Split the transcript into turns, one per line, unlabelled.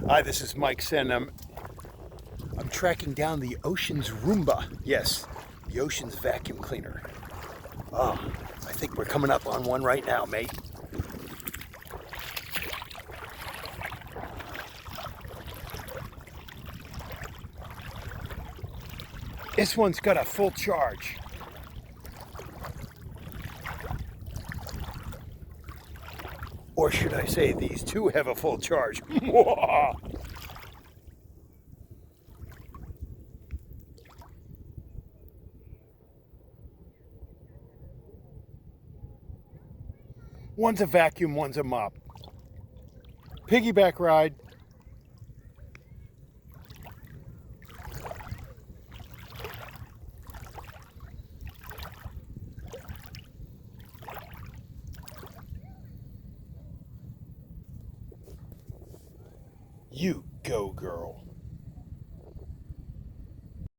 Hi, this is Mike Senn. I'm tracking down the ocean's Roomba. Yes, the ocean's vacuum cleaner. Oh, I think we're coming up on one right now, mate. This one's got a full charge. Or should I say, these two have a full charge. One's a vacuum, one's a mop. Piggyback ride. You go, girl.